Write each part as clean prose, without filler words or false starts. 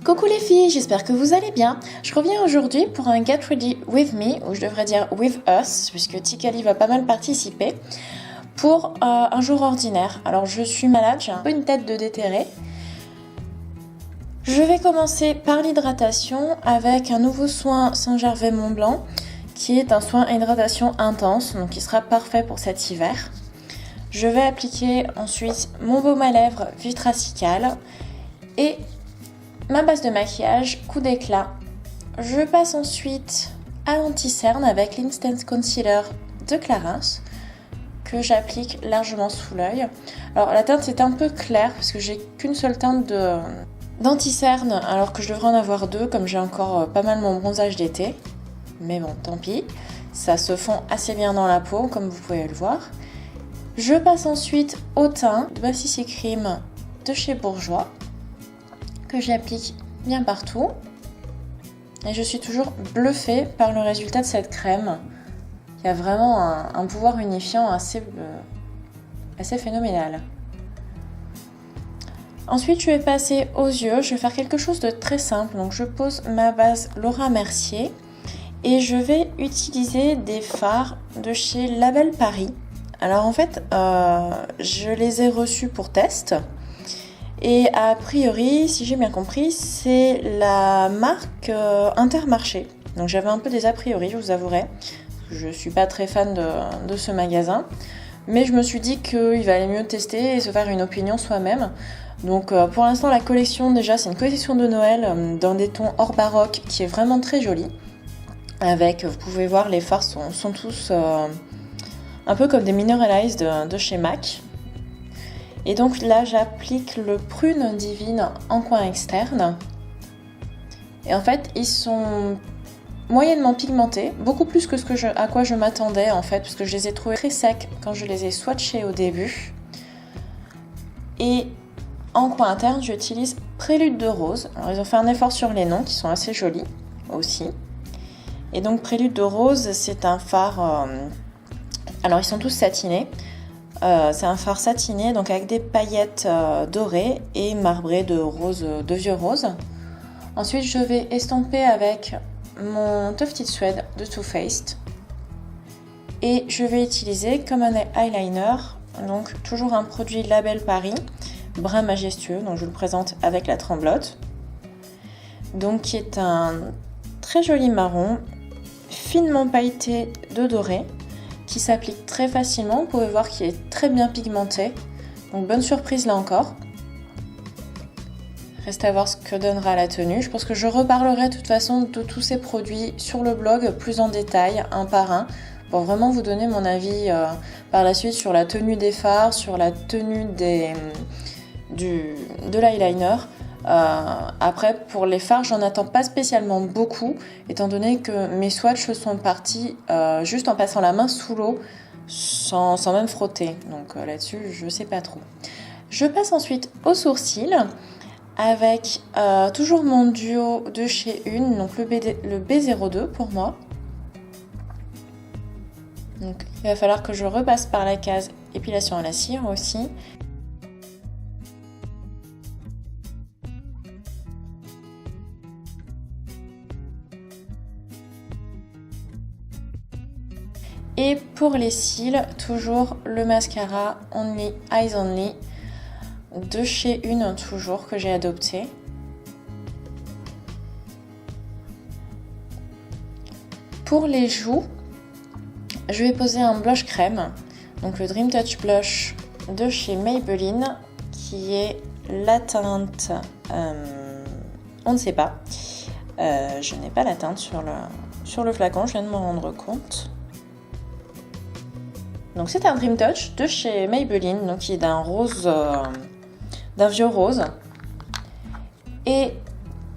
Coucou les filles, j'espère que vous allez bien. Je reviens aujourd'hui pour un Get Ready With Me, ou je devrais dire With Us, puisque Tikali va pas mal participer, pour un jour ordinaire. Alors je suis malade, j'ai un peu une tête de déterré. Je vais commencer par l'hydratation avec un nouveau soin Saint-Gervais-Mont-Blanc, qui est un soin hydratation intense, donc qui sera parfait pour cet hiver. Je vais appliquer ensuite mon baume à lèvres Vitracical et ma base de maquillage Coup d'éclat. Je passe ensuite à l'anti-cerne avec l'Instant Concealer de Clarins que j'applique largement sous l'œil. Alors la teinte est un peu claire parce que j'ai qu'une seule teinte d'anti-cerne alors que je devrais en avoir deux comme j'ai encore pas mal mon bronzage d'été. Mais bon, tant pis. Ça se fond assez bien dans la peau comme vous pouvez le voir. Je passe ensuite au teint de Bassy Cream de chez Bourjois que j'applique bien partout. Et je suis toujours bluffée par le résultat de cette crème. Il y a vraiment un pouvoir unifiant assez phénoménal. Ensuite, je vais passer aux yeux. Je vais faire quelque chose de très simple. Donc, je pose ma base Laura Mercier et je vais utiliser des fards de chez Label Paris. Alors, en fait, je les ai reçus pour test. Et a priori, si j'ai bien compris, c'est la marque Intermarché. Donc j'avais un peu des a priori, je vous avouerai. Je suis pas très fan de ce magasin. Mais je me suis dit qu'il valait mieux tester et se faire une opinion soi-même. Donc pour l'instant, la collection, déjà, c'est une collection de Noël dans des tons hors baroque qui est vraiment très jolie. Avec, vous pouvez voir, les fards sont tous un peu comme des Mineralized de chez MAC. Et donc là, j'applique le Prune Divine en coin externe. Et en fait, ils sont moyennement pigmentés, beaucoup plus que à quoi je m'attendais en fait, parce que je les ai trouvés très secs quand je les ai swatchés au début. Et en coin interne, j'utilise Prélude de Rose. Alors ils ont fait un effort sur les noms qui sont assez jolis aussi. Et donc Prélude de Rose, c'est un fard... Alors ils sont tous satinés. C'est un fard satiné, donc avec des paillettes dorées et marbrées de vieux rose. Ensuite, je vais estomper avec mon Tufted Suede de Too Faced. Et je vais utiliser comme un eyeliner, donc toujours un produit Label Paris, brun majestueux, donc je vous le présente avec la tremblote. Donc qui est un très joli marron, finement pailleté de doré, qui s'applique très facilement, vous pouvez voir qu'il est très bien pigmenté, donc bonne surprise là encore. Reste à voir ce que donnera la tenue. Je pense que je reparlerai de toute façon de tous ces produits sur le blog plus en détail, un par un, pour vraiment vous donner mon avis par la suite sur la tenue des fards, sur la tenue de l'eyeliner. Après, pour les fards, j'en attends pas spécialement beaucoup, étant donné que mes swatchs sont partis juste en passant la main sous l'eau, sans même frotter. Donc là-dessus, je sais pas trop. Je passe ensuite aux sourcils, avec toujours mon duo de chez Une, donc le B02 pour moi. Donc il va falloir que je repasse par la case épilation à la cire aussi. Et pour les cils, toujours le mascara Only Eyes Only de chez Une, toujours, que j'ai adopté. Pour les joues, je vais poser un blush crème, donc le Dream Touch Blush de chez Maybelline, qui est la teinte on ne sait pas. Je n'ai pas la teinte sur le flacon, je viens de m'en rendre compte. Donc c'est un Dream Touch de chez Maybelline, donc qui est d'un rose, d'un vieux rose. Et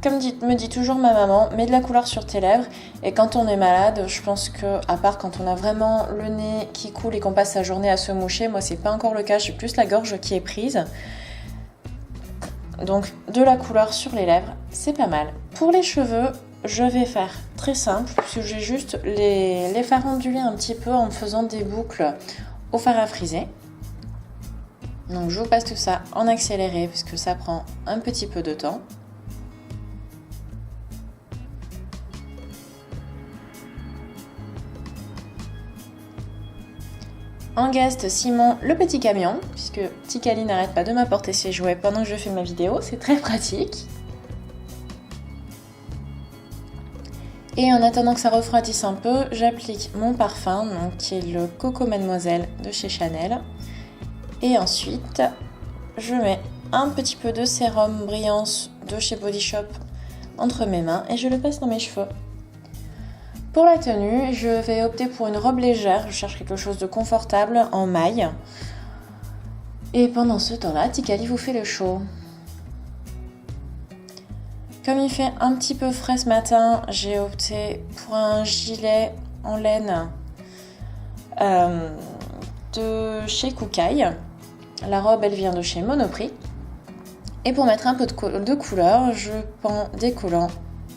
comme me dit toujours ma maman, mets de la couleur sur tes lèvres. Et quand on est malade, je pense que, à part quand on a vraiment le nez qui coule et qu'on passe sa journée à se moucher, moi c'est pas encore le cas, j'ai plus la gorge qui est prise. Donc de la couleur sur les lèvres, c'est pas mal. Pour les cheveux, je vais faire très simple, puisque j'ai juste les faire onduler un petit peu en faisant des boucles au fard à friser. Donc je vous passe tout ça en accéléré, puisque ça prend un petit peu de temps. En guest, Simon le petit camion, puisque Tikali n'arrête pas de m'apporter ses jouets pendant que je fais ma vidéo, c'est très pratique. Et en attendant que ça refroidisse un peu, j'applique mon parfum, donc, qui est le Coco Mademoiselle de chez Chanel. Et ensuite, je mets un petit peu de sérum Brillance de chez Body Shop entre mes mains et je le passe dans mes cheveux. Pour la tenue, je vais opter pour une robe légère, je cherche quelque chose de confortable en maille. Et pendant ce temps-là, Tikali vous fait le show. Comme il fait un petit peu frais ce matin, j'ai opté pour un gilet en laine de chez Kookai. La robe, elle vient de chez Monoprix. Et pour mettre un peu de couleur, je pends des collants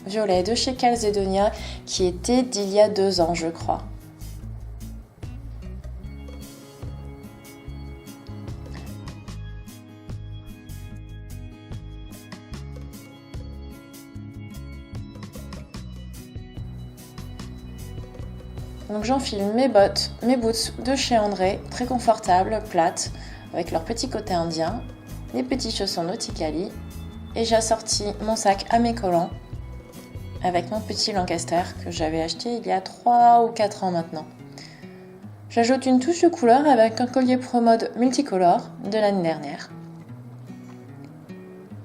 violets de chez Calzedonia qui étaient d'il y a 2 ans, je crois. Donc j'enfile mes bottes, mes boots de chez André, très confortables, plates, avec leur petit côté indien, les petits chaussons de Tikali, et j'ai assorti mon sac à mes collants avec mon petit Lancaster que j'avais acheté il y a 3 ou 4 ans maintenant. J'ajoute une touche de couleur avec un collier Pro Mode multicolore de l'année dernière.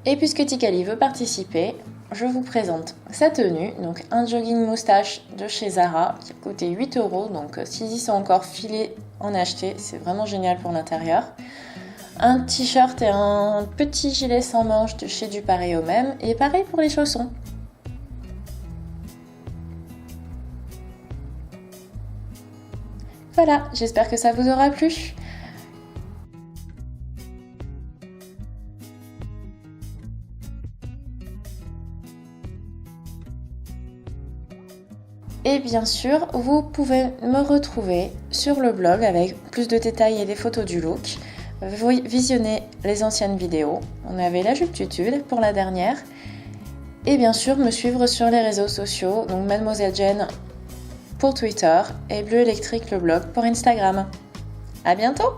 Et puisque Tikali veut participer, je vous présente sa tenue, donc un jogging moustache de chez Zara qui a coûté 8 €, donc s'ils y sont encore filés, en acheter, c'est vraiment génial pour l'intérieur. Un t-shirt et un petit gilet sans manches de chez Du Pareil au Même, et pareil pour les chaussons. Voilà, j'espère que ça vous aura plu. Et bien sûr, vous pouvez me retrouver sur le blog avec plus de détails et des photos du look. Visionnez les anciennes vidéos. On avait la jupe tutude pour la dernière. Et bien sûr, me suivre sur les réseaux sociaux, donc Mademoiselle Jen pour Twitter et Bleu Électrique le blog pour Instagram. À bientôt!